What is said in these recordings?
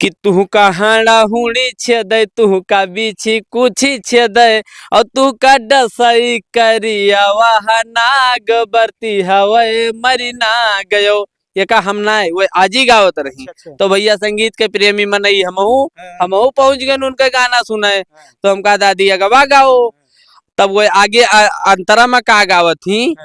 कि तू का हाड़ा हुड़ी छेदै तू का बीछी कुछी छेदै और तू का डसई करिया वहा नाग बरती हवे मरी ना गयो। ये का हम ना वो आज ही गावत रही। अच्छा। तो भैया संगीत के प्रेमी मनई हमहू पहुंच गए उनका गाना सुने। तो हम कहा दादी अगवा गाओ। तब वो आगे अंतरा में का गावत थी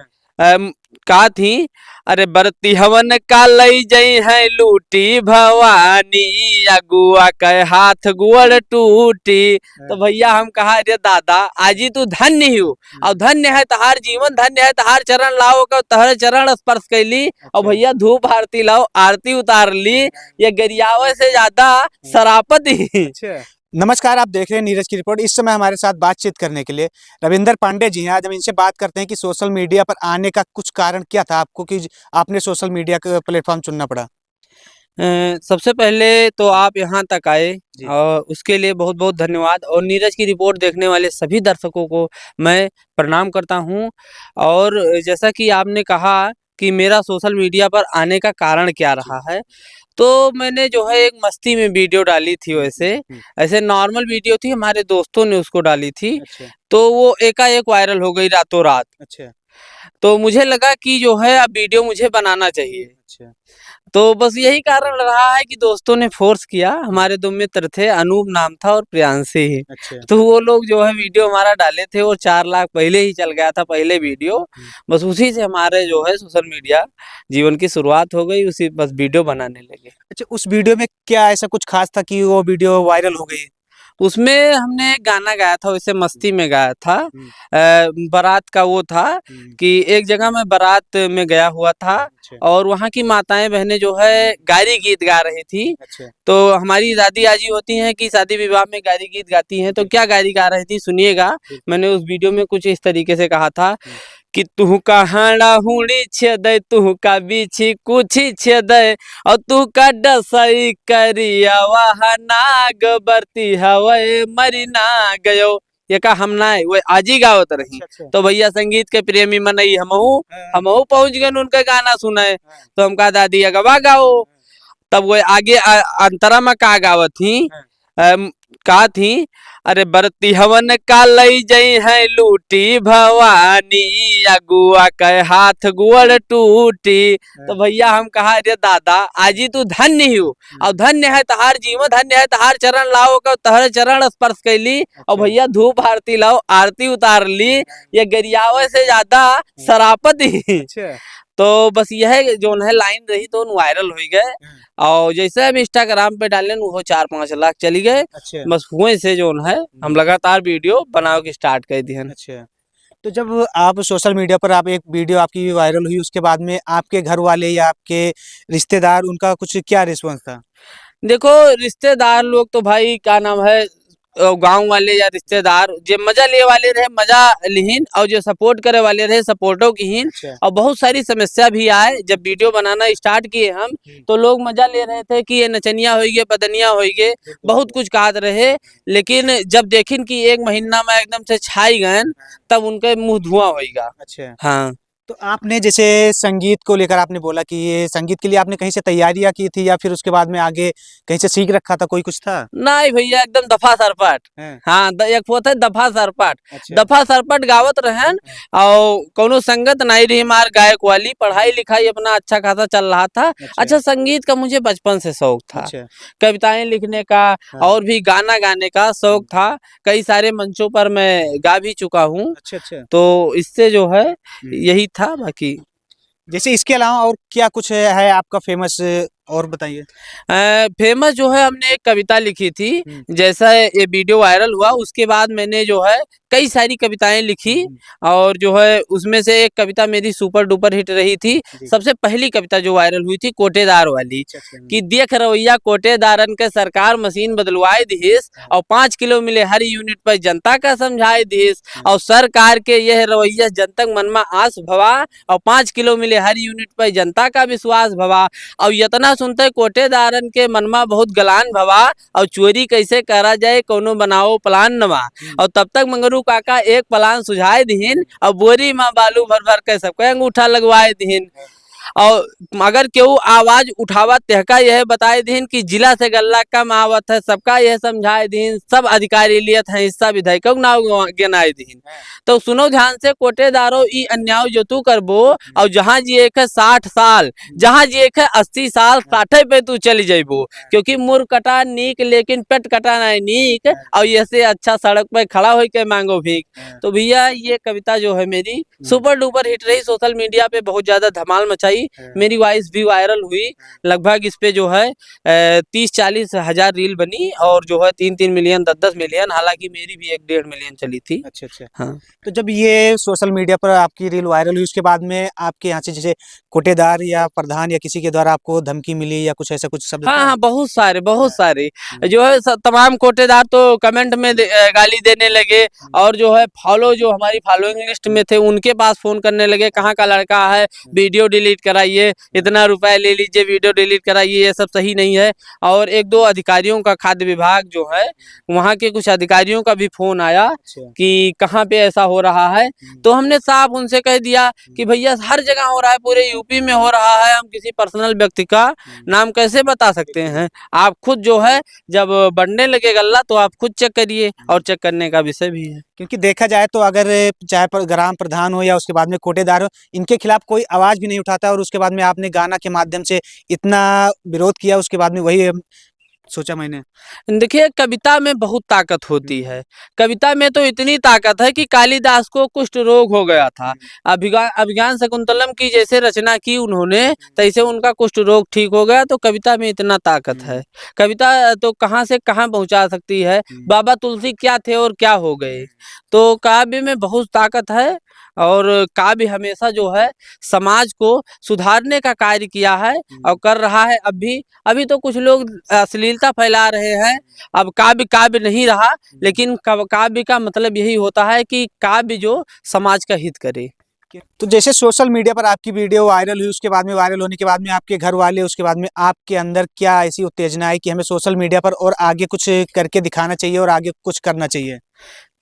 का थी अरे बरती हवन का लई जई है लूटी भवानी अगुआ के हाथ गुड़ टूटी। तो भैया हम कहा अरे दादा आज ही तू धन्य ही हो और धन्य है तहार जीवन धन्य है तहार चरण लाओ का तहर चरण स्पर्श कैली और भैया धूप आरती लाओ आरती उतार ली। ये गरियावे से ज्यादा सरापत ही। नमस्कार, आप देख रहे हैं नीरज की रिपोर्ट। इस समय हमारे साथ बातचीत करने के लिए रविंदर पांडे जी हैं। आज हम इनसे बात करते हैं कि सोशल मीडिया पर आने का कुछ कारण क्या था आपको कि आपने सोशल मीडिया का प्लेटफॉर्म चुनना पड़ा। सबसे पहले तो आप यहाँ तक आए और उसके लिए बहुत बहुत धन्यवाद। और नीरज की रिपोर्ट देखने वाले सभी दर्शकों को मैं प्रणाम करता हूँ। और जैसा कि आपने कहा कि मेरा सोशल मीडिया पर आने का कारण क्या रहा है, तो मैंने जो है एक मस्ती में वीडियो डाली थी। वैसे ऐसे नॉर्मल वीडियो थी, हमारे दोस्तों ने उसको डाली थी। तो वो एकाएक वायरल हो गई रातों रात। तो मुझे लगा कि जो है अब वीडियो मुझे बनाना चाहिए। तो बस यही कारण रहा है कि दोस्तों ने फोर्स किया। हमारे दो मित्र थे, अनूप नाम था और प्रियांशी। तो वो लोग जो है वीडियो हमारा डाले थे और 4 लाख पहले ही चल गया था पहले वीडियो। बस उसी से हमारे जो है सोशल मीडिया जीवन की शुरुआत हो गई, उसी बस वीडियो बनाने लगे। अच्छा, उस वीडियो में क्या ऐसा कुछ खास था कि वो वीडियो वायरल हो गई? उसमें हमने गाना गाया था, वैसे मस्ती में गाया था। बारात का वो था कि एक जगह मैं बारात में गया हुआ था और वहाँ की माताएं बहनें जो है गारी गीत गा रही थी। तो हमारी दादी आजी होती हैं कि शादी विवाह में गारी गीत गाती हैं, तो क्या गारी गा रही थी सुनिएगा। मैंने उस वीडियो में कुछ इस तरीके से कहा था कि तू का हाड़ा हुड़ी छेदै तू का बीछी कुछी छेदै और तू का डसई करिया वहा नाग बरती हवे मरी ना गयो। ये का हम ना वो आज ही गावत रही। तो भैया संगीत के प्रेमी मनई हमहू पहुंच गए उनका गाना सुने। तो हम कहा दादी अगवा गाओ। तब वो आगे अंतरा में का गावत थी का थी अरे बरती हवन का लई जई है लूटी भवानी अगुआ के हाथ गुड़ टूटी। तो भैया हम कहा अरे दादा आज ही तू धन्य ही हो और धन्य है तहार जीवन धन्य है तहार चरण लाओ का तहर चरण स्पर्श कैली और भैया धूप आरती लाओ आरती उतार ली। ये गरियावे से ज्यादा सरापत ही। तो बस यह जो है लाइन रही तो वायरल हो गए और जैसे हम इंस्टाग्राम पे डाले वो 4-5 लाख चली गए। बस हुए से जो है हम लगातार वीडियो बनाओ के स्टार्ट कर दिए। तो जब आप सोशल मीडिया पर आप एक वीडियो आपकी वायरल हुई उसके बाद में आपके घर वाले या आपके रिश्तेदार उनका कुछ क्या रिस्पॉन्स था? देखो रिश्तेदार लोग तो भाई क्या नाम है गांव वाले या रिश्तेदार जो मजा ले वाले रहे मजा लिहीन और जो सपोर्ट करे वाले रहे सपोर्टों की हीन। और बहुत सारी समस्या भी आए जब वीडियो बनाना स्टार्ट किए हम तो लोग मजा ले रहे थे कि ये नचनिया हो गए बदनिया हो गए बहुत कुछ कहा रहे। लेकिन जब देखिन कि 1 महीना में एकदम से छाई गए तब उनके मुंह धुआं होगा। हाँ, तो आपने जैसे संगीत को लेकर आपने बोला कि ये संगीत के लिए आपने कहीं से तैयारियां की थी या फिर उसके बाद में आगे कहीं से सीख रखा था, कोई कुछ था? नहीं भैया एकदम दफा सरपट। हाँ एक होता है दफा सरपट। दफा सरपट गावत रहन और कोनो संगत नहीं रही मार गायक वाली। पढ़ाई लिखाई अपना अच्छा खासा चल रहा था। अच्छा संगीत का मुझे बचपन से शौक था। कविताएं लिखने का और भी गाना गाने का शौक था। कई सारे मंचों पर मैं गा भी चुका हूँ। तो इससे जो है यही था। बाकी जैसे इसके अलावा और क्या कुछ है आपका फेमस और बताइए। फेमस जो है हमने एक कविता लिखी थी। जैसा ये वीडियो वायरल हुआ उसके बाद मैंने जो है कई सारी कविताएं लिखी और जो है उसमें से एक कविता मेरी सुपर डुपर हिट रही थी। सबसे पहली कविता जो वायरल हुई थी कोटेदार वाली कि देख रवैया कोटेदारन के सरकार मशीन बदलवाए दीस और 5 किलो मिले हर यूनिट पर जनता का समझाए दीस और सरकार के यह रवैया जनतक मन में आस भवा और 5 किलो मिले हर यूनिट पर जनता का विश्वास भवा और यतना सुनते कोटेदारन के मनमा बहुत गलान भवा और चोरी कैसे करा जाए कोनो बनाओ प्लान नवा और तब तक मंगरू काका एक प्लान सुझाए दीन और बोरी माँ बालू भर भर के सबके अंगूठा लगवाए दीन और अगर केहू आवाज उठावा तेहका यह बताए दीन कि जिला से गल्ला कम आवत है, सबका यह समझाए दीन, सब अधिकारी लियत है हिस्सा विधायक नाव गिनाए दीन। तो सुनो ध्यान से कोटेदारो, ई अन्याय जो तू करबो और जहाँ जिए के 60 साल, जहाँ जिए के 80 साल 60 पे तू चली जाइबो, क्योंकि मुर कटा नीक लेकिन पेट कटा नहीं नीक, और ऐसे अच्छा सड़क पे खड़ा हो के मांगो भीख। तो भैया ये कविता जो है मेरी सुपर डुपर हिट रही, सोशल मीडिया पे बहुत ज्यादा धमाल मचाई, मेरी वॉइस भी वायरल हुई, लगभग इस पे जो है 30-40 हजार रील बनी और जो है 3-3 मिलियन 10-10 मिलियन, हालांकि मेरी भी 1-1.5 मिलियन चली थी। अच्छा अच्छा। हाँ। तो जब ये सोशल मीडिया पर आपकी रील वायरल हुई उसके बाद में आपके यहाँ से जैसे कोटेदार या प्रधान या किसी के द्वारा आपको धमकी मिली या कुछ ऐसा कुछ शब्द हाँ था? हाँ, बहुत सारे जो है तमाम कोटेदार तो कमेंट में गाली देने लगे, और जो है फॉलो जो हमारी फॉलोइंग लिस्ट में थे उनके पास फोन करने लगे, कहाँ का लड़का है, वीडियो डिलीट कराइए, इतना रुपए ले लीजिए, वीडियो डिलीट कराइए, ये सब सही नहीं है। और 1-2 अधिकारियों का, खाद्य विभाग जो है वहाँ के कुछ अधिकारियों का भी फोन आया कि कहाँ पे ऐसा हो रहा है। तो हमने साफ उनसे कह दिया कि भैया हर जगह हो रहा है, पूरे यूपी में हो रहा है, हम किसी पर्सनल व्यक्ति का नाम कैसे बता सकते हैं, आप खुद जो है जब बढ़ने लगे गल्ला तो आप खुद चेक करिए, और चेक करने का विषय भी है। क्योंकि देखा जाए तो अगर चाहे ग्राम प्रधान हो या उसके बाद में कोटेदार हो, इनके खिलाफ कोई आवाज भी नहीं उठाता, और उसके बाद में आपने गाना के माध्यम से इतना विरोध किया, उसके बाद में वही सोचा मैंने। देखिए कविता में बहुत ताकत होती है, कविता में तो इतनी ताकत है कि कालिदास को कुष्ठ रोग हो गया था, अभिज्ञान शकुंतलम की जैसे रचना की उन्होंने, तैसे उनका कुष्ठ रोग ठीक हो गया। तो कविता में इतना ताकत है, कविता तो कहाँ से कहाँ पहुँचा सकती है। बाबा तुलसी क्या थे और क्या हो गए। तो काव्य में बहुत ताकत है, और काव्य हमेशा जो है समाज को सुधारने का कार्य किया है और कर रहा है। अभी तो कुछ लोग अश्लीलता फैला रहे हैं, अब काव्य काव्य नहीं रहा, लेकिन काव्य का मतलब यही होता है कि काव्य जो समाज का हित करे। तो जैसे सोशल मीडिया पर आपकी वीडियो वायरल हुई, उसके बाद में वायरल होने के बाद में आपके घर वाले, उसके बाद में आपके अंदर क्या ऐसी उत्तेजना आई कि हमें सोशल मीडिया पर और आगे कुछ करके दिखाना चाहिए और आगे कुछ करना चाहिए?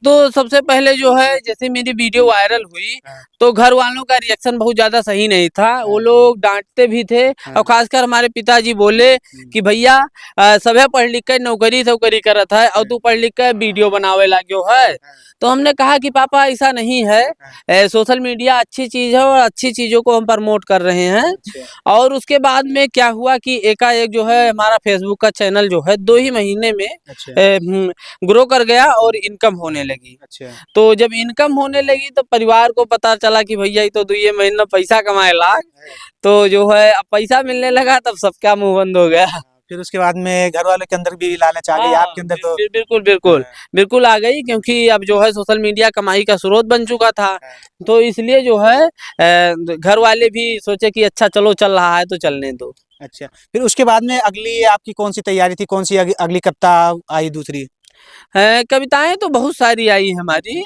तो सबसे पहले जो है जैसे मेरी वीडियो वायरल हुई तो घर वालों का रिएक्शन बहुत ज्यादा सही नहीं था, वो लोग डांटते भी थे, और खासकर हमारे पिताजी बोले कि भैया सभे पढ़ लिख कर नौकरी करत है और तू पढ़ लिख कर वीडियो बनावे लागो है। तो हमने कहा कि पापा ऐसा नहीं है, सोशल मीडिया अच्छी चीज है और अच्छी चीजों को हम प्रमोट कर रहे हैं। और उसके बाद में क्या हुआ कि एकाएक जो है हमारा फेसबुक का चैनल जो है 2 ही महीने में ग्रो कर गया और इनकम होने लगी। तो जब इनकम होने लगी तो परिवार को पता चला कि भैया ये तो 2 महीना पैसा कमाए लाग, तो जो है अब पैसा मिलने लगा तब सबका मुंह बंद हो गया। फिर उसके बाद में घर वालों के अंदर भी लालच आ गई, आपके अंदर तो बिल्कुल आ गई, क्योंकि अब जो है सोशल मीडिया कमाई का स्रोत बन चुका था। तो इसलिए जो है घर वाले भी सोचे कि अच्छा चलो चल रहा है तो चलने दो। अच्छा, फिर उसके बाद में अगली आपकी कौन सी तैयारी थी, कौन सी अगली कविता आई दूसरी? कविताएं तो बहुत सारी आई हमारी,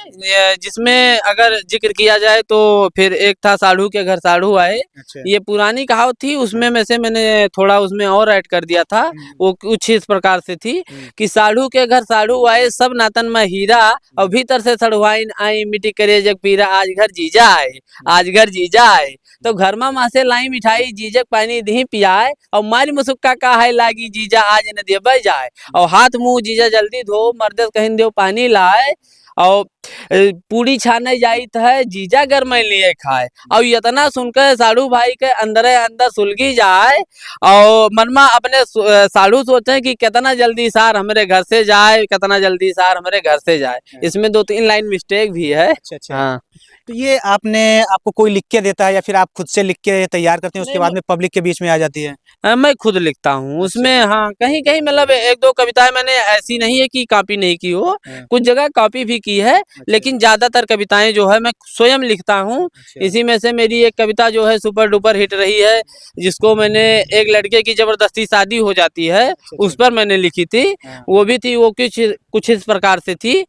जिसमें अगर जिक्र किया जाए तो फिर एक था साढ़ू के घर साढ़ू आए। ये पुरानी कहावत थी, उसमें में से मैंने थोड़ा उसमें और ऐड कर दिया था। वो कुछ इस प्रकार से थी कि साढ़ू के घर साढ़ू आए, सब नातन में हीरा, और भीतर से सड़वाइन आई मिट्टी करे जग पीरा, आज घर जीजा आए, आज घर जीजा आए। तो घर में माँ से लाई मिठाई, जीजक पानी दी पियाए, और मारी मुसुक्का का है लागी, जीजा आज न दे बह जाए, और हाथ मुंह जीजा जल्दी धो, मर्दस कहीं देव पानी लाए, और पूरी छाने जाइत है, जीजा घर में लिए खाए। और इतना सुनकर साढ़ू भाई के अंदर सुलगी जाए, और मनमा अपने साढ़ू सोचे कि कितना जल्दी सार हमारे घर से जाए, कितना जल्दी सार हमारे घर से जाए। इसमें 2-3 लाइन मिस्टेक भी है। अच्छा। हाँ। तो ये आपको कोई लिख के देता है या फिर आप खुद से लिख के तैयार करते हैं, उसके बाद में पब्लिक के बीच में आ जाती है? मैं खुद लिखता हूँ उसमें। हाँ, कहीं कहीं मतलब 1-2 कविताएं मैंने ऐसी नहीं है कि कॉपी नहीं की हो, कुछ जगह कॉपी भी की है, लेकिन ज्यादातर कविताएं जो है मैं स्वयं लिखता हूँ। इसी में से मेरी एक कविता जो है सुपर डुपर हिट रही है, जिसको मैंने एक लड़के की जबरदस्ती शादी हो जाती है उस पर मैंने लिखी थी। वो भी थी, वो कुछ इस प्रकार से थी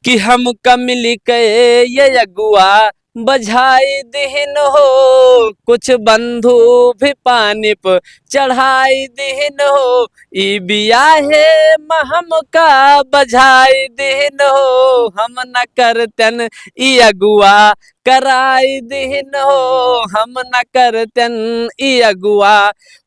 कि हम कमिल के ये अगुआ बझाई दिहन हो, कुछ बंधु भी पानी पर चढ़ाई दिहन हो, ई बियाहे महम का बझाई दिहन हो, हम न करतन ई अगुआ कराई दिहिन हो हम न करतन ई अगुआ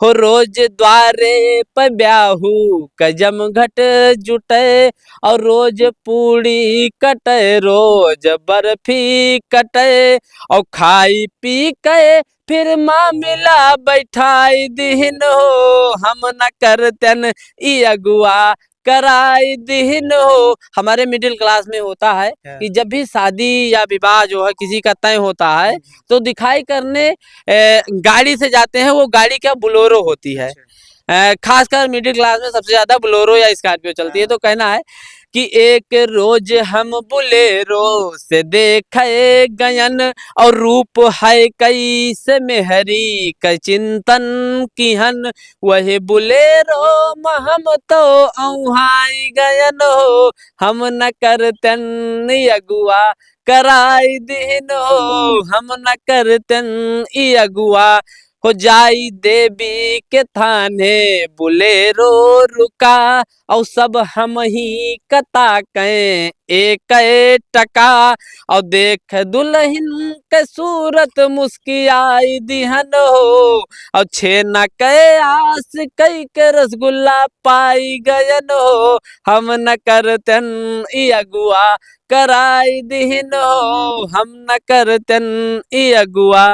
हो रोज द्वारे पर ब्याहू कजम घट जुटे और रोज पूड़ी कटे रोज बर्फी कटे और खाई पी के फिर मामिला बैठाई दिहिन हो हम न करतन ई अगुआ कराई दिहिन हो। हमारे मिडिल क्लास में होता है कि जब भी शादी या विवाह जो है किसी का तय होता है तो दिखाई करने गाड़ी से जाते हैं। वो गाड़ी क्या बोलेरो होती है। खासकर मिडिल क्लास में सबसे ज्यादा बोलेरो या स्कॉर्पियो चलती है। तो कहना है कि एक रोज हम बोलेरो से देखे गयन और रूप है कई से मेहरी का चिंतन किहन वही बोलेरो हम तो औहाई गयन हो हम न करतन अगुआ कराई दिन हो हम न करतन ई अगुआ हो जाई देवी के थाने बोलेरो रुका और सब हम ही कता कहें एक टका और देख दुल्हन के सूरत मुस्कियाई दिहन हो और छेना के आस कई के रसगुल्ला पाई गयन हो हम न करतन ई अगुआ कराई दिहन हो हम न करतन ई अगुआ।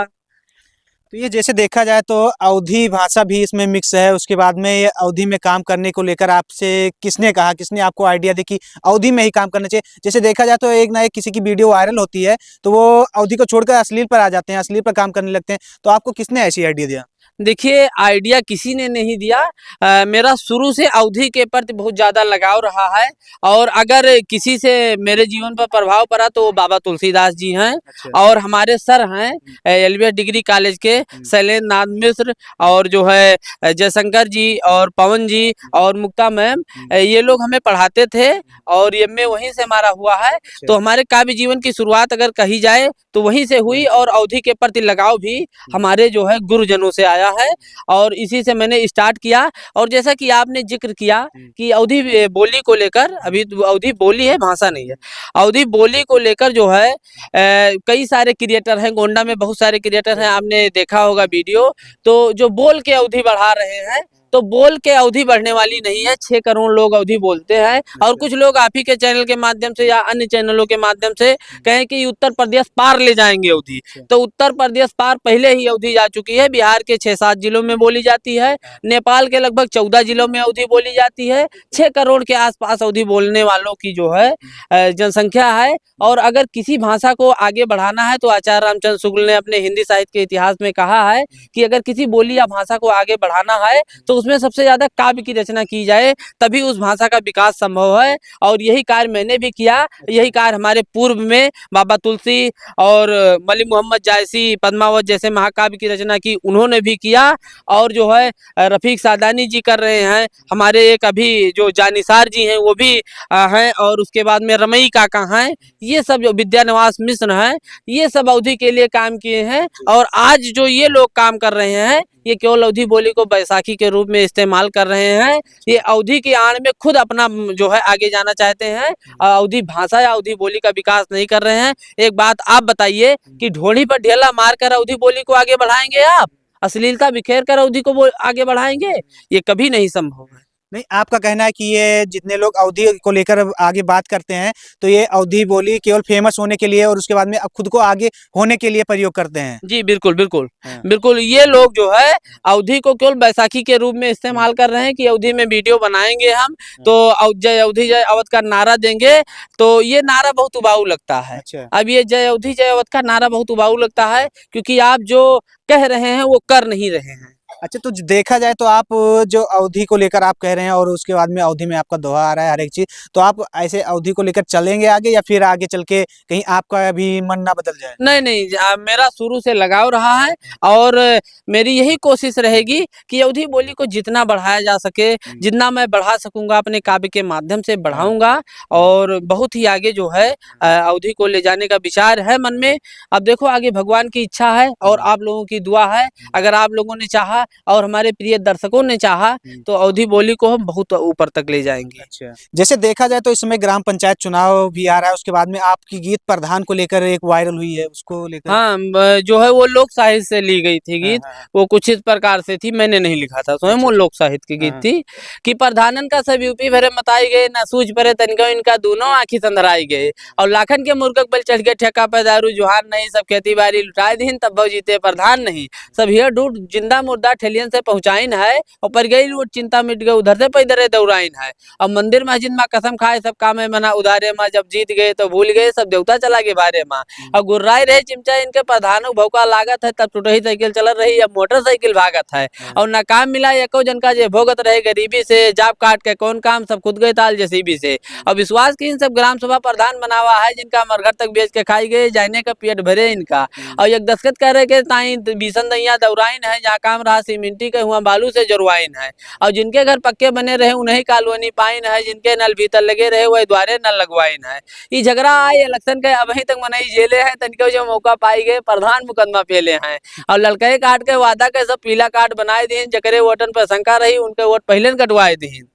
तो ये जैसे देखा जाए तो अवधी भाषा भी इसमें मिक्स है। उसके बाद में ये अवधी में काम करने को लेकर आपसे किसने कहा, किसने आपको आइडिया दी कि अवधी में ही काम करना चाहिए? जैसे देखा जाए तो एक ना एक किसी की वीडियो वायरल होती है तो वो अवधी को छोड़कर अश्लील पर आ जाते हैं, अश्लील पर काम करने लगते हैं। तो आपको किसने ऐसी आइडिया दिया? देखिए आइडिया किसी ने नहीं दिया। मेरा शुरू से अवधी के प्रति बहुत ज़्यादा लगाव रहा है और अगर किसी से मेरे जीवन पर प्रभाव पड़ा तो वो बाबा तुलसीदास जी हैं। अच्छा। और हमारे सर हैं एलबीएस डिग्री कॉलेज के शैलेंद्र नाथ मिश्र और जो है जयशंकर जी और पवन जी और मुक्ता मैम, ये लोग हमें पढ़ाते थे और ये में वहीं से हमारा हुआ है। तो हमारे काव्य जीवन की शुरुआत अगर कही जाए तो वहीं से हुई और अवधी के प्रति लगाव भी हमारे जो है गुरुजनों से आया है और इसी से मैंने स्टार्ट किया। और जैसा कि आपने जिक्र किया कि अवधी बोली को लेकर, अभी अवधी बोली है, भाषा नहीं है। अवधी बोली को लेकर जो है कई सारे क्रिएटर हैं, गोंडा में बहुत सारे क्रिएटर हैं, आपने देखा होगा वीडियो। तो जो बोल के अवधी बढ़ा रहे हैं तो बोल के अवधी बढ़ने वाली नहीं है। 6 करोड़ लोग अवधी बोलते हैं और कुछ लोग आप ही के चैनल के माध्यम से या अन्य चैनलों के माध्यम से कहें कि उत्तर प्रदेश पार ले जाएंगे अवधी। तो उत्तर प्रदेश पार पहले ही अवधी जा चुकी है। बिहार के 6-7 जिलों में बोली जाती है, नेपाल के लगभग 14 जिलों में अवधी बोली जाती है। 6 करोड़ के आसपास अवधी बोलने वालों की जो है जनसंख्या है। और अगर किसी भाषा को आगे बढ़ाना है तो आचार्य रामचंद्र शुक्ल ने अपने हिंदी साहित्य के इतिहास में कहा है कि अगर किसी बोली या भाषा को आगे बढ़ाना है तो उसमें सबसे ज्यादा काव्य की रचना की जाए, तभी उस भाषा का विकास संभव है। और यही कार्य मैंने भी किया। यही कार्य हमारे पूर्व में बाबा तुलसी और मलिक मोहम्मद जायसी, पद्मावत जैसे महाकाव्य की रचना की, उन्होंने भी किया। और जो है रफीक सादानी जी कर रहे हैं, हमारे एक अभी जो जानिसार जी हैं वो भी हैं, और उसके बाद में रमई काका हैं। ये सब जो विद्यानिवास मिश्र हैं, ये सब अवधी के लिए काम किए हैं। और आज जो ये लोग काम कर रहे हैं ये केवल अवधी बोली को बैसाखी के रूप में इस्तेमाल कर रहे हैं। ये अवधी की आड़ में खुद अपना जो है आगे जाना चाहते हैं, अवधी भाषा या अवधी बोली का विकास नहीं कर रहे हैं। एक बात आप बताइए कि ढोली पर ढेला मारकर अवधी बोली को आगे बढ़ाएंगे आप? अश्लीलता बिखेर कर अवधी को आगे बढ़ाएंगे? ये कभी नहीं संभव है। नहीं, आपका कहना है कि ये जितने लोग अवधी को लेकर आगे बात करते हैं तो ये अवधी बोली केवल फेमस होने के लिए और उसके बाद में अब खुद को आगे होने के लिए प्रयोग करते हैं। जी बिल्कुल बिल्कुल बिल्कुल। ये लोग जो है अवधी को केवल बैसाखी के रूप में इस्तेमाल कर रहे हैं कि अवधी में वीडियो बनाएंगे हम तो जय अवधी जय अवध का नारा देंगे। तो ये नारा बहुत उबाऊ लगता है। अब ये जय अवधी जय अवध का नारा बहुत उबाऊ लगता है क्योंकि आप जो कह रहे हैं वो कर नहीं रहे हैं। अच्छा, तो देखा जाए तो आप जो अवधी को लेकर आप कह रहे हैं और उसके बाद में अवधी में आपका दोहा आ रहा है हर एक चीज, तो आप ऐसे अवधी को लेकर चलेंगे आगे या फिर आगे चल के कहीं आपका भी मन ना बदल जाए? नहीं नहीं, मेरा शुरू से लगाव रहा है और मेरी यही कोशिश रहेगी कि अवधी बोली को जितना बढ़ाया जा सके, जितना मैं बढ़ा सकूंगा अपने काव्य के माध्यम से बढ़ाऊंगा और बहुत ही आगे जो है अवधी को ले जाने का विचार है मन में। अब देखो आगे भगवान की इच्छा है और आप लोगों की दुआ है। अगर आप लोगों ने चाहा और हमारे प्रिय दर्शकों ने चाहा तो अवधी बोली को हम बहुत ऊपर तक ले जाएंगे। अच्छा, जैसे देखा जाए तो इस समय ग्राम पंचायत चुनाव भी आ रहा है, उसके बाद में आपकी गीत प्रधान को लेकर एक वायरल हुई है, उसको लेकर। हाँ, जो है वो लोक साहित्य से ली गई थी हाँ, गीत। हाँ, हाँ। वो कुछ इस प्रकार से थी, मैंने नहीं लिखा था, स्वयं अच्छा, वो अच्छा। लोक साहित्य की गीत हाँ, थी कि प्रधानन का सब यूपी भरे मताई गए, ना सूझ परे तनिको इनका दोनों आँखी संधराई गए, और लाखन के मुर्गक बल चढ़ के ठेका पे दारू जुहान नहीं, सब खेती बाड़ी लुटाए दीन तब बहु जीते प्रधान नहीं, सब हियर ढूंढ जिंदा मुर्दा ठेलियन से पहुंचाइन है, और पर गई लूट चिंता मिट गए उधर से पैदरे दौड़ाइन है, अब मंदिर मस्जिद माँ कसम खाए सब काम है मना उधारे माँ, जब जीत गए तो भूल गए सब देवता चला गए बारे माँ, अब गुर्राई रहे चिमचा इनके प्रधानों भौका लागत है, तब टूटही साइकिल चल रही अब मोटरसाइकिल भागत है, और ना काम मिला एको जन का जे भोगत रहे गरीबी से, जाप काट के कौन काम सब खुद गए ताल जेसीबी से, और विश्वास की इन सब ग्राम सभा प्रधान बनावा है, जिनका मरघट तक बेच के खाई गए जाने का पेट भरे इनका, और एक दस्तखत कह रहे के ताई बीसन दैया दौराइन है, जहाँ काम रहा सीमेंटी के हुआ बालू से जोरवाइन है, और जिनके घर पक्के बने रहे उन्हें कॉलोनी पाइन है, जिनके नल भीतर लगे रहे वही द्वारे नल लगवाइन है, ये झगड़ा आए इलेक्शन के अभी तक मनई जेले हैं, तनिको जो मौका पाई गए प्रधान मुकदमा पेले हैं, और लड़के काट के वादा के सब पीला कार्ड बनाए दीन, जकरे वोटन पर शंका रही उनके वोट पहले कटवाए दीन,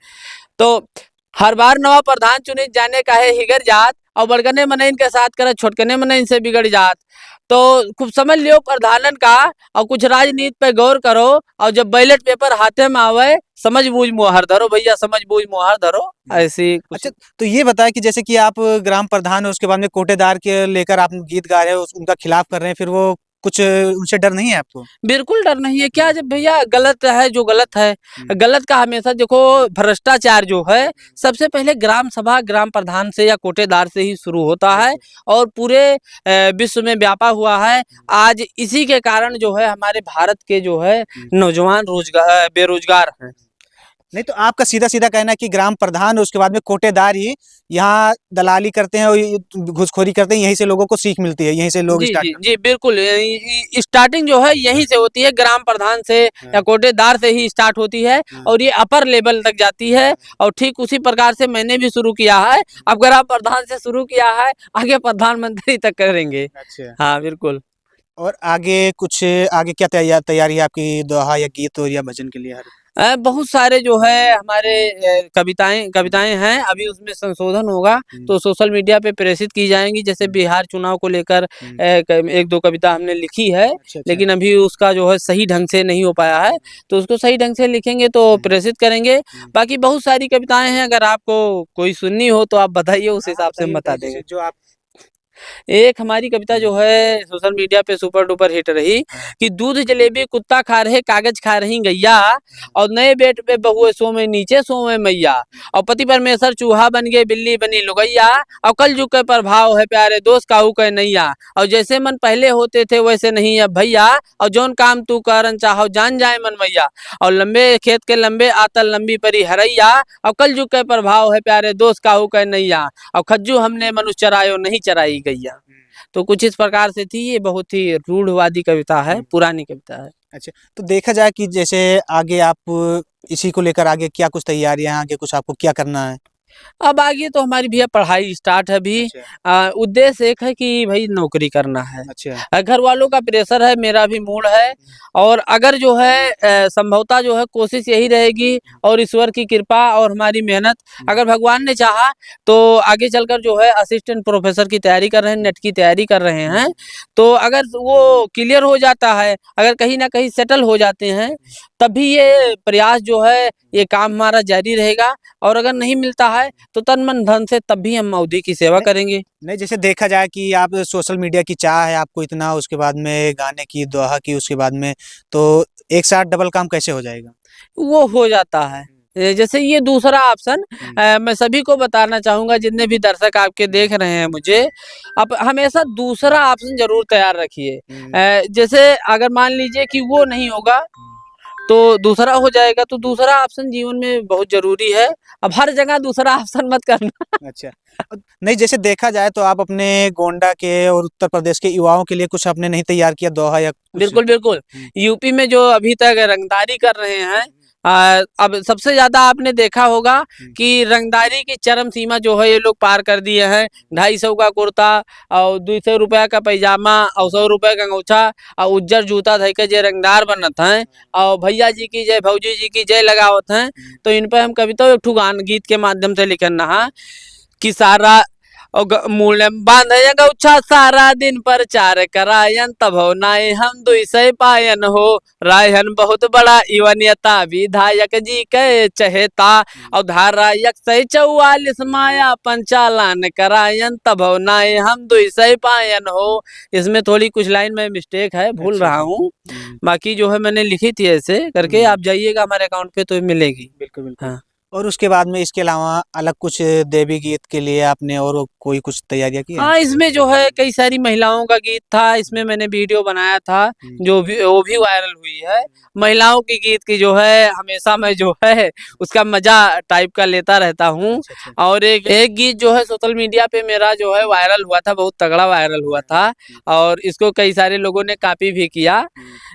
तो हर बार नवा प्रधान चुनित जाने का है हिगर जात, और बड़कने मन इनके साथ करे छोटकने मन इनसे बिगड़ जात, तो खूब समझ लियो प्रधानन का, और कुछ राजनीति पे गौर करो, और जब बैलेट पेपर हाथे में आवे समझ बूझ मुहर धरो भैया, समझ बूझ मुहर धरो, ऐसी कुछ। अच्छा, तो ये बताया कि जैसे कि आप ग्राम प्रधान हो, उसके बाद में कोटेदार के लेकर आप गीत गा रहे हो, उनका खिलाफ कर रहे हैं, फिर वो कुछ उनसे डर नहीं है आपको? बिल्कुल डर नहीं है, क्या जब भैया गलत है जो गलत है, गलत का हमेशा देखो भ्रष्टाचार जो है सबसे पहले ग्राम सभा ग्राम प्रधान से या कोटेदार से ही शुरू होता है, और पूरे विश्व में व्यापा हुआ है, आज इसी के कारण जो है हमारे भारत के जो है नौजवान रोजगार बेरोजगार हैं। नहीं, तो आपका सीधा सीधा कहना है कि ग्राम प्रधान और उसके बाद में कोटेदार ही यहाँ दलाली करते हैं और ये घूसखोरी करते हैं, यहीं से लोगों को सीख मिलती है, यहीं से लोग जी स्टार्ट जी करते जी बिल्कुल, स्टार्टिंग जो है यहीं से होती है, ग्राम प्रधान से या कोटेदार से ही स्टार्ट होती है, और ये अपर लेवल तक जाती है, और ठीक उसी प्रकार से मैंने भी शुरू किया है, अब ग्राम प्रधान से शुरू किया है, आगे प्रधानमंत्री तक करेंगे। अच्छा, हाँ बिल्कुल। और आगे क्या तैयारी है आपकी दोहा या गीत और या भजन के लिए? बहुत सारे जो है हमारे कविताएं हैं, अभी उसमें संशोधन होगा तो सोशल मीडिया पे प्रेषित की जाएंगी, जैसे बिहार चुनाव को लेकर एक दो कविता हमने लिखी है, अच्छा, अच्छा। लेकिन अभी उसका जो है सही ढंग से नहीं हो पाया है, तो उसको सही ढंग से लिखेंगे तो प्रेषित करेंगे। बाकी बहुत सारी कविताएं हैं, अगर आपको कोई सुननी हो तो आप बताइए, उस हिसाब से हम बता देंगे। जो आप एक हमारी कविता जो है सोशल मीडिया पे सुपर डुपर हिट रही कि दूध जलेबी कुत्ता खा रहे कागज खा रही गैया, और नए बेट पे बहुए सोमे नीचे सोमे मैया, और पति परमेश्वर चूहा बन गए बिल्ली बनी लुगैया, और कल युग के प्रभाव है प्यारे दोस्त काहू के नैया, और जैसे मन पहले होते थे वैसे नहीं अब भैया, और जौन काम तू करन चाहो जान जाए मन मैया, और लंबे खेत के लंबे आतल लंबी परी हरैया, और कल युग के प्रभाव है प्यारे दोस्त काहू के नैया, और खज्जू हमने मनुष्य चरायो नहीं चराई गैया। तो कुछ इस प्रकार से थी, ये बहुत ही रूढ़वादी कविता है, पुरानी कविता है। अच्छा, तो देखा जाए कि जैसे आगे आप इसी को लेकर आगे क्या कुछ तैयारियां, आगे कुछ आपको क्या करना है? अब आगे तो हमारी भैया पढ़ाई स्टार्ट है अभी। उद्देश्य एक है कि भाई नौकरी करना है। अच्छा। घर वालों का प्रेशर है, मेरा भी मूड है, और अगर जो है संभवतः जो है कोशिश यही रहेगी, और ईश्वर की कृपा और हमारी मेहनत, अगर भगवान ने चाहा तो आगे चलकर जो है असिस्टेंट प्रोफेसर की तैयारी कर रहे हैं, नेट की तैयारी कर रहे हैं, तो अगर वो क्लियर हो जाता है, अगर कहीं ना कहीं सेटल हो जाते हैं, तभी ये प्रयास जो है ये काम हमारा जारी रहेगा, और अगर नहीं मिलता है तो तन मन धन से तब भी हम अवधी की सेवा करेंगे। नहीं, जैसे देखा जाए कि आप सोशल मीडिया की चाह है आपको इतना, उसके बाद में गाने की दोहा की, उसके बाद में तो एक साथ डबल काम कैसे हो जाएगा? वो हो जाता है। जैसे ये दूसरा ऑप्शन मैं सभी को बताना चाहूंगा, जितने भी दर्शक आपके देख रहे हैं मुझे, आप हमेशा दूसरा ऑप्शन जरूर तैयार रखिए। जैसे अगर मान लीजिए कि वो नहीं होगा तो दूसरा हो जाएगा, तो दूसरा ऑप्शन जीवन में बहुत जरूरी है। अब हर जगह दूसरा ऑप्शन मत करना। अच्छा, नहीं, जैसे देखा जाए तो आप अपने गोंडा के और उत्तर प्रदेश के युवाओं के लिए कुछ आपने नहीं तैयार किया दोहा या कुछ? बिल्कुल बिल्कुल, यूपी में जो अभी तक रंगदारी कर रहे हैं अब सबसे ज्यादा आपने देखा होगा कि रंगदारी की चरम सीमा जो है ये लोग पार कर दिए हैं। 250 का कुर्ता और 200 रुपया का पैजामा और 100 रुपये का अंगूछा और उज्जर जूता धइ के जे रंगदार बनत हैं और भैया जी की जय भौजी जी की जय लगावत हैं। तो इन पर हम कविता एक ठो गान गीत के माध्यम से लिखन रहा कि सारा मूल बांध गौछा सारा दिन प्रचार करायन तब हो नाय हम 200 पायन हो रायन बहुत बड़ा युवा नेता विधायक जी के चहेता और धारा 144 माया पंचालन करायन तब हो नाय हम 200 पायन हो। इसमें थोड़ी कुछ लाइन में मिस्टेक है, भूल रहा हूँ, बाकी जो है मैंने लिखी थी ऐसे करके। आप जाइएगा हमारे अकाउंट पे तो मिलेगी। बिल्कुल बिल्कुल। हाँ। और उसके बाद में इसके अलावा अलग कुछ देवी गीत के लिए आपने और कोई कुछ तैयारियां की है? हाँ, इसमें जो है कई सारी महिलाओं का गीत था, इसमें मैंने वीडियो बनाया था जो भी वो भी वायरल हुई है। महिलाओं की गीत की जो है हमेशा मैं जो है उसका मजा टाइप का लेता रहता हूँ। और एक गीत जो है सोशल मीडिया पे मेरा जो है वायरल हुआ था, बहुत तगड़ा वायरल हुआ था और इसको कई सारे लोगों ने कॉपी भी किया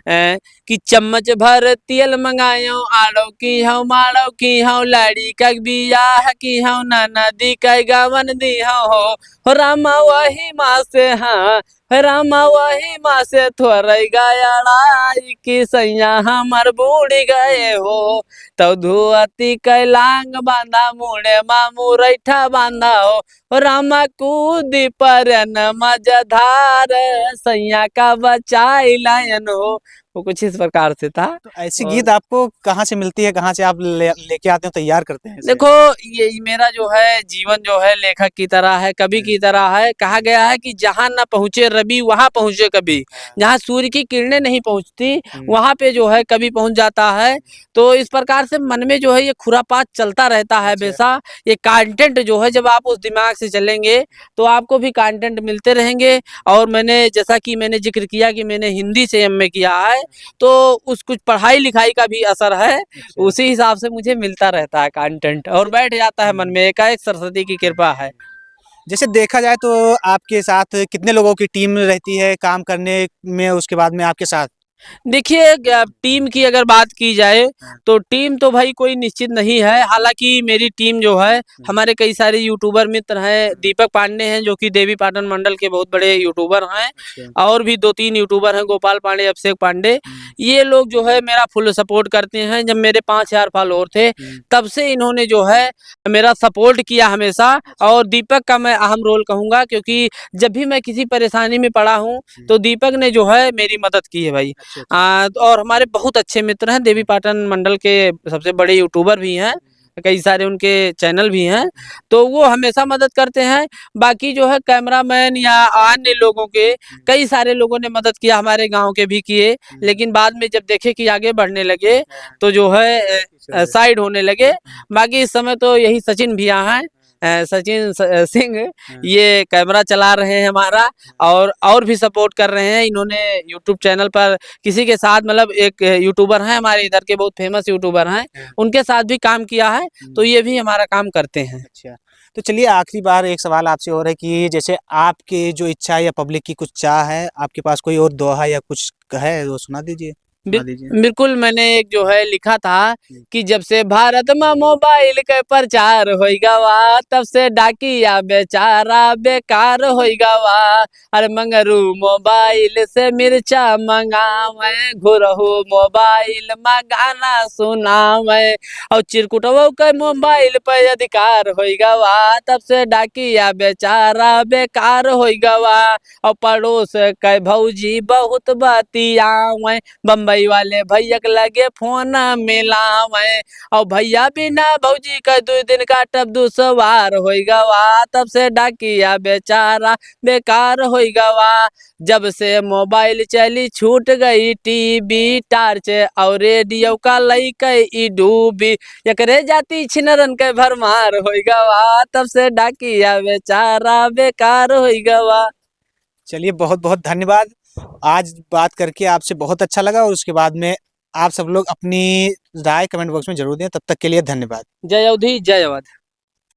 कि चम्मच भर तेल मंगायो आड़ो की हूँ माड़ो की हूँ लाड़ी का बियाह की हूँ नाना दी का गावन दी हो रामा वही माँ से हाँ रामा वही माँ से थोड़ी गयाड़ाई की सैया हमर बूढ़ी गए हो तो धुआती कैलांग बांधा मुड़े मामू रैठा बांधा हो रामा कूदी पर न मजधार सैया का बचाई लायन हो। वो कुछ इस प्रकार से था। तो ऐसी गीत आपको कहाँ से मिलती है, कहाँ से आप लेके आते हो, तैयार करते हैं इसे? देखो ये मेरा जो है जीवन जो है लेखक की तरह है, कवि की तरह है। कहा गया है कि जहाँ न पहुँचे रवि वहाँ पहुँचे कवि, जहाँ सूर्य की किरणें नहीं पहुँचती वहाँ पे जो है कवि पहुँच जाता है। तो इस प्रकार से मन में जो है ये खुरापात चलता रहता है हमेशा। ये कंटेंट जो है जब आप उस दिमाग से चलेंगे तो आपको भी कंटेंट मिलते रहेंगे। और मैंने जैसा कि मैंने जिक्र किया कि मैंने हिंदी से एमए किया है तो उस कुछ पढ़ाई लिखाई का भी असर है, उसी हिसाब से मुझे मिलता रहता है कंटेंट और बैठ जाता है मन में। एकाएक सरस्वती की कृपा है। जैसे देखा जाए तो आपके साथ कितने लोगों की टीम रहती है काम करने में, उसके बाद में आपके साथ? देखिए टीम की अगर बात की जाए तो टीम तो भाई कोई निश्चित नहीं है। हालांकि मेरी टीम जो है हमारे कई सारे यूट्यूबर मित्र हैं। दीपक पांडे हैं जो कि देवी पाटन मंडल के बहुत बड़े यूट्यूबर हैं और भी 2-3 यूट्यूबर हैं, गोपाल पांडे, अभिषेक पांडे। ये लोग जो है मेरा फुल सपोर्ट करते हैं। जब मेरे 5000 फॉलोअर थे तब से इन्होंने जो है मेरा सपोर्ट किया हमेशा। और दीपक का मैं अहम रोल कहूँगा क्योंकि जब भी मैं किसी परेशानी में पड़ा हूँ तो दीपक ने जो है मेरी मदद की है भाई। और हमारे बहुत अच्छे मित्र हैं, देवी पाटन मंडल के सबसे बड़े यूट्यूबर भी हैं, कई सारे उनके चैनल भी हैं, तो वो हमेशा मदद करते हैं। बाकी जो है कैमरामैन या अन्य लोगों के कई सारे लोगों ने मदद किया, हमारे गांव के भी किए, लेकिन बाद में जब देखे कि आगे बढ़ने लगे तो जो है साइड होने लगे। बाकी इस समय तो यही सचिन भैया हैं, सचिन सिंह, ये कैमरा चला रहे हैं हमारा और भी सपोर्ट कर रहे हैं। इन्होंने यूट्यूब चैनल पर किसी के साथ मतलब एक यूट्यूबर हैं हमारे इधर के बहुत फेमस यूट्यूबर हैं, उनके साथ भी काम किया है, तो ये भी हमारा काम करते हैं। अच्छा, तो चलिए आखिरी बार एक सवाल आपसे और है कि जैसे आपकी जो इच्छा या पब्लिक की कुछ चाह है, आपके पास कोई और दोहा या कुछ है वो सुना दीजिए। बिल्कुल, मैंने एक जो है लिखा था कि जब से भारत में मोबाइल के प्रचार होइगा वा तब से डाकिया बेचारा बेकार होइगा वा। अरे मंगरू मोबाइल से मिर्चा मंगावे घुरहु मोबाइल में गाना सुनावे और चिरकुटवो के मोबाइल पे अधिकार होइगा वा तब से डाकिया बेचारा बेकार होइगा वा। और पड़ोस के भौजी बहुत बतियावे बम्बई वाले भैया के लगे फोन मिलावे और भैया बिना भौजी का 2 दिन का टब दुसवार होइगा वा तब से डाकिया बेचारा बेकार होइगा वा। जब से मोबाइल चली छूट गई टीवी टार्च और रेडियो का लइके डूबी एकरे जाती छिनरन के भरमार होइगा वा तब से डाकिया बेचारा बेकार होइगा वा। चलिए बहुत बहुत धन्यवाद, आज बात करके आपसे बहुत अच्छा लगा। और उसके बाद में आप सब लोग अपनी राय कमेंट बॉक्स में जरूर दें। तब तक के लिए धन्यवाद। जय अवधि जय अवध।